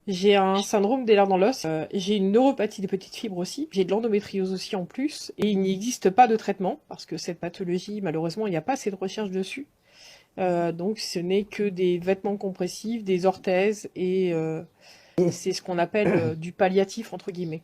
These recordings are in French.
J'ai un syndrome des nerfs dans l'os, j'ai une neuropathie des petites fibres aussi, j'ai de l'endométriose aussi en plus, et il n'existe pas de traitement, parce que cette pathologie, malheureusement, il n'y a pas assez de recherche dessus. Donc ce n'est que des vêtements compressifs, des orthèses, et c'est ce qu'on appelle du palliatif, entre guillemets.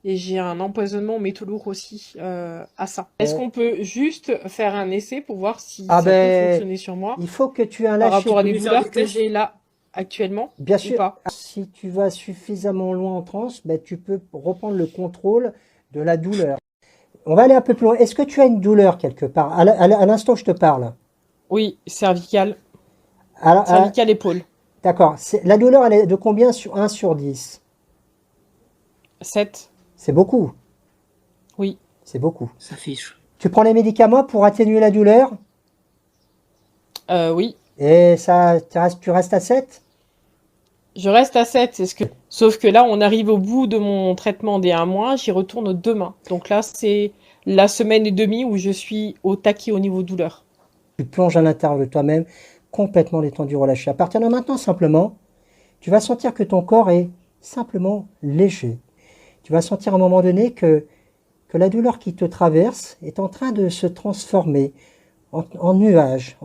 Et j'ai un empoisonnement aux métaux lourds aussi à ça. Est-ce Euh, qu'on peut juste faire un essai pour voir si ah ça peut ben, fonctionner sur moi il faut que tu aies un par lâcher rapport à des prise. douleurs que j'ai là actuellement Bien ou sûr, pas? si tu vas suffisamment loin en transe, ben, tu peux reprendre le contrôle de la douleur. On va aller un peu plus loin. Est-ce que tu as une douleur quelque part à l'instant où je te parle? Oui, cervical, Alors, cervical épaule. d'accord. La douleur, elle est de combien sur 1 sur 10? 7. C'est beaucoup. Oui. C'est beaucoup. Ça fiche. Tu prends les médicaments pour atténuer la douleur Oui. et ça, tu restes à 7. Je reste à 7. Sauf que là, on arrive au bout de mon traitement des 1 mois, j'y retourne demain. Donc là, c'est la semaine et demie où je suis au taquet au niveau douleur. Tu plonges à l'intérieur de toi-même, complètement détendu, relâché. À partir de maintenant, simplement, tu vas sentir que ton corps est simplement léger. Tu vas sentir à un moment donné que la douleur qui te traverse est en train de se transformer en nuage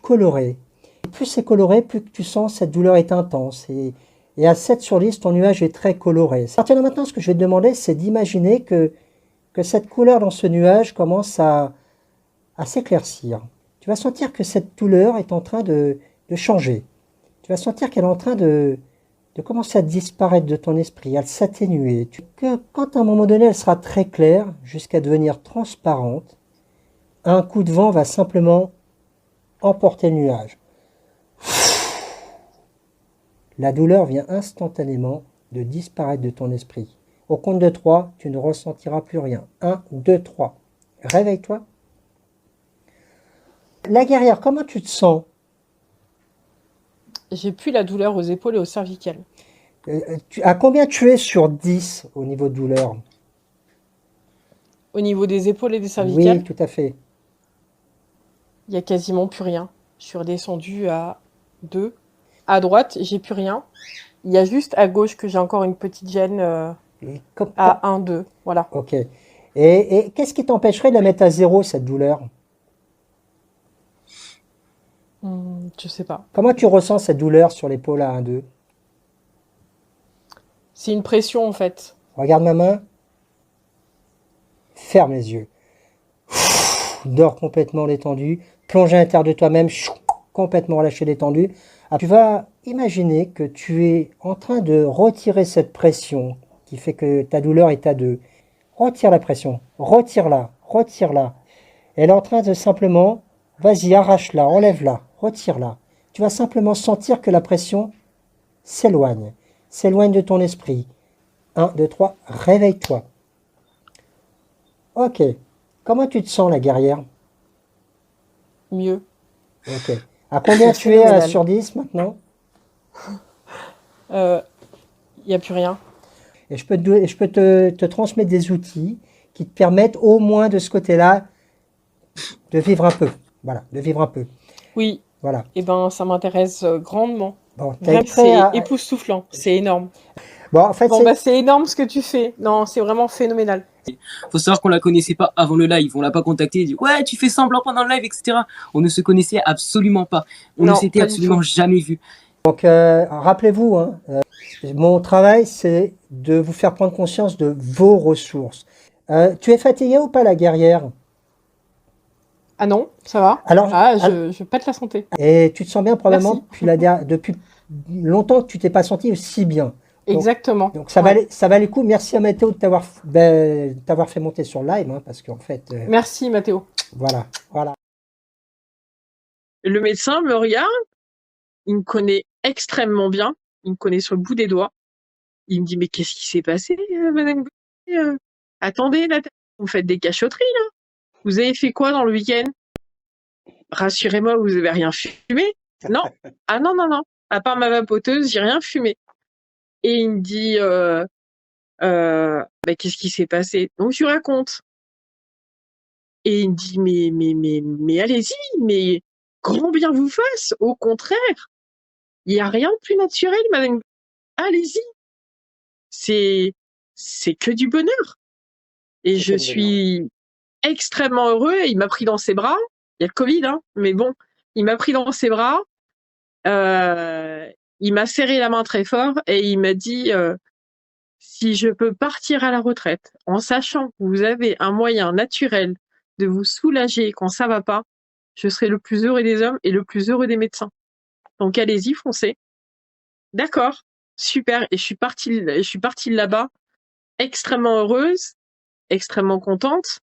coloré. Et plus c'est coloré, plus que tu sens cette douleur est intense. Et à 7 sur 10, ton nuage est très coloré. À partir de maintenant, ce que je vais te demander, c'est d'imaginer que cette couleur dans ce nuage commence à s'éclaircir. Tu vas sentir que cette douleur est en train de changer. Tu vas sentir qu'elle est en train de commencer à disparaître de ton esprit, à s'atténuer. Que quand à un moment donné elle sera très claire, jusqu'à devenir transparente, un coup de vent va simplement emporter le nuage. La douleur vient instantanément de disparaître de ton esprit. Au compte de 3, tu ne ressentiras plus rien. 1, 2, 3. Réveille-toi. La guerrière, comment tu te sens? J'ai plus la douleur aux épaules et au cervical. À combien tu es sur 10 au niveau de douleur? Au niveau des épaules et des Oui, cervicales, tout à fait. il y a quasiment plus rien. Je suis redescendue à 2. À droite, j'ai plus rien. Il y a juste à gauche que j'ai encore une petite gêne Et à 1, 2. Voilà. ok. Et qu'est-ce qui t'empêcherait de la mettre à zéro, cette douleur? Je sais pas. Comment tu ressens cette douleur sur l'épaule à 1, 2? C'est une pression en fait. Regarde ma main, ferme les yeux. Dors complètement détendu, plonge à l'intérieur de toi-même, complètement relâché, détendu. Ah, tu vas imaginer que tu es en train de retirer cette pression qui fait que ta douleur est à 2. Retire la pression, retire-la, retire-la. Elle est en train de simplement, vas-y, arrache-la, enlève-la, retire-la. Tu vas simplement sentir que la pression s'éloigne, s'éloigne de ton esprit. 1, 2, 3, réveille-toi. Ok. Comment tu te sens, la guerrière? Mieux. Ok. À combien C'est tu es phénoménal. sur 10 maintenant? Il n'y a plus rien. Et je peux te transmettre des outils qui te permettent au moins de ce côté-là de vivre un peu. Voilà, de vivre un peu. Oui. Voilà. Eh ben, ça m'intéresse grandement. Bon, t'es Vraiment, prêt c'est à... époustouflant. C'est énorme. Bon, en fait, Bon, c'est... bah, c'est énorme ce que tu fais. Non, c'est vraiment phénoménal. Faut savoir qu'on la connaissait pas avant le live. On l'a pas contacté et dit ouais, tu fais semblant pendant le live, etc. On ne se connaissait absolument pas. On ne Non, s'était pas du tout. absolument jamais vu. Donc, rappelez-vous, hein, mon travail, c'est de vous faire prendre conscience de vos ressources. Tu es fatigué ou pas, la guerrière? Ah non, ça va. Alors, Ah, je pète la santé. et tu te sens bien probablement Merci. depuis longtemps que tu t'es pas senti aussi bien. Donc, Exactement. donc, ça Ouais. valait, ça valait le coup. Merci à Mathéo de t'avoir fait monter sur le live, hein, parce qu'en fait, Merci, Mathéo. voilà, voilà. Le médecin me regarde, il me connaît extrêmement bien, il me connaît sur le bout des doigts. Il me dit mais qu'est-ce qui s'est passé, Madame Gauthier Attendez, là, vous faites des cachotteries là. Vous avez fait quoi dans le week-end? Rassurez-moi, vous avez rien fumé? Non. Ah non non non. À part ma vapoteuse, j'ai rien fumé. Et il me dit bah, qu'est-ce qui s'est passé? Donc je lui raconte. Et il me dit mais allez-y, mais grand bien vous fasse. Au contraire, il y a rien de plus naturel, Madame. allez-y. C'est que du bonheur. Et je suis extrêmement heureux. Il m'a pris dans ses bras. Il y a le Covid, hein, mais bon, il m'a pris dans ses bras. Il m'a serré la main très fort et il m'a dit si je peux partir à la retraite en sachant que vous avez un moyen naturel de vous soulager quand ça va pas, je serai le plus heureux des hommes et le plus heureux des médecins. Donc allez-y, foncez. D'accord, super. Et je suis partie de là-bas extrêmement heureuse, extrêmement contente,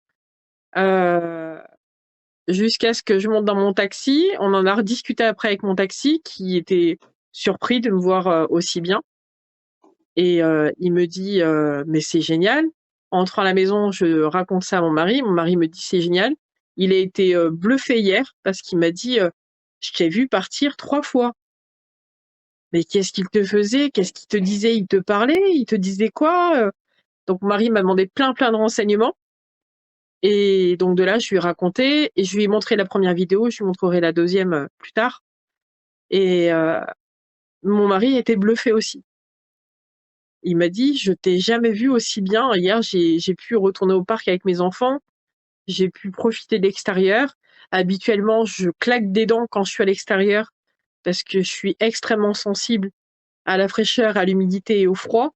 jusqu'à ce que je monte dans mon taxi. On en a rediscuté après avec mon taxi qui était surpris de me voir aussi bien. Et il me dit mais c'est génial. Entrant à la maison, je raconte ça à mon mari. Mon mari me dit c'est génial. Il a été bluffé hier parce qu'il m'a dit je t'ai vu partir 3 fois. Mais qu'est-ce qu'il te faisait? Qu'est-ce qu'il te disait? Il te parlait? Il te disait quoi? Donc mon mari m'a demandé plein de renseignements. Et donc de là, je lui ai raconté et je lui ai montré la première vidéo. Je lui montrerai la deuxième plus tard. Et mon mari était bluffé aussi. Il m'a dit je t'ai jamais vu aussi bien. Hier, j'ai pu retourner au parc avec mes enfants. J'ai pu profiter de l'extérieur. Habituellement, je claque des dents quand je suis à l'extérieur parce que je suis extrêmement sensible à la fraîcheur, à l'humidité et au froid.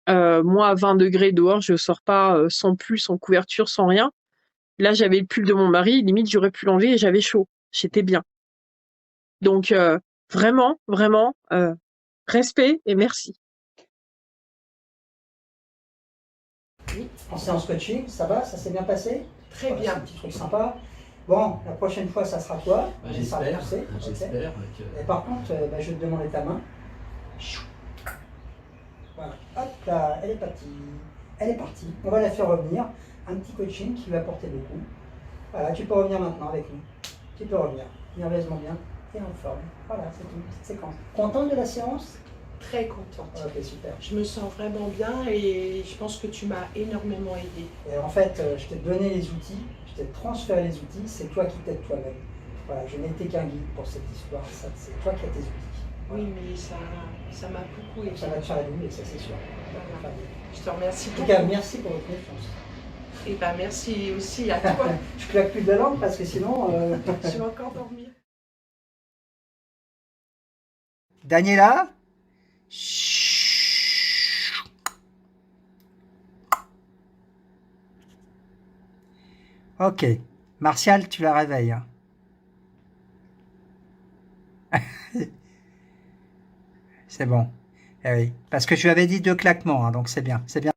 Moi, à 20 degrés dehors, je sors pas sans pull, sans couverture, sans rien. Là, j'avais le pull de mon mari. Limite, j'aurais pu l'enlever et j'avais chaud. J'étais bien. Donc, vraiment, vraiment, respect et merci. Oui, en séance coaching, ça va? Ça s'est bien passé? Très Voilà, bien. c'est un petit truc sympa. Bon, la prochaine fois, ça sera toi. Bah, Ça sera j'espère, poussé, ok. j'espère. Et par contre, je vais te demander ta main. Voilà. Hop là, elle est partie. Elle est partie. On va la faire revenir. Un petit coaching qui va apporter beaucoup. Voilà, tu peux revenir maintenant avec nous. Tu peux revenir. Merveilleusement bien et en forme. Voilà, c'est tout. Petite séquence. Contente de la séance? Très contente. Ok, super. Je me sens vraiment bien et je pense que tu m'as énormément aidée. Et en fait, je t'ai donné les outils, je t'ai transféré les outils, c'est toi qui t'aides toi-même. Voilà, je n'ai été qu'un guide pour cette histoire, c'est toi qui as tes outils. Voilà. Oui, mais ça m'a beaucoup aidé. Ça va te faire évoluer, ça c'est sûr. Voilà. Je te remercie En beaucoup. tout cas, merci pour votre confiance. Et ben merci aussi à toi. Je claque plus de la langue parce que sinon... Je vais encore dormir. Daniela? Ok. Martial, tu la réveilles. Hein. C'est bon. Eh oui. Parce que je lui avais dit 2 claquements, hein, donc c'est bien. C'est bien.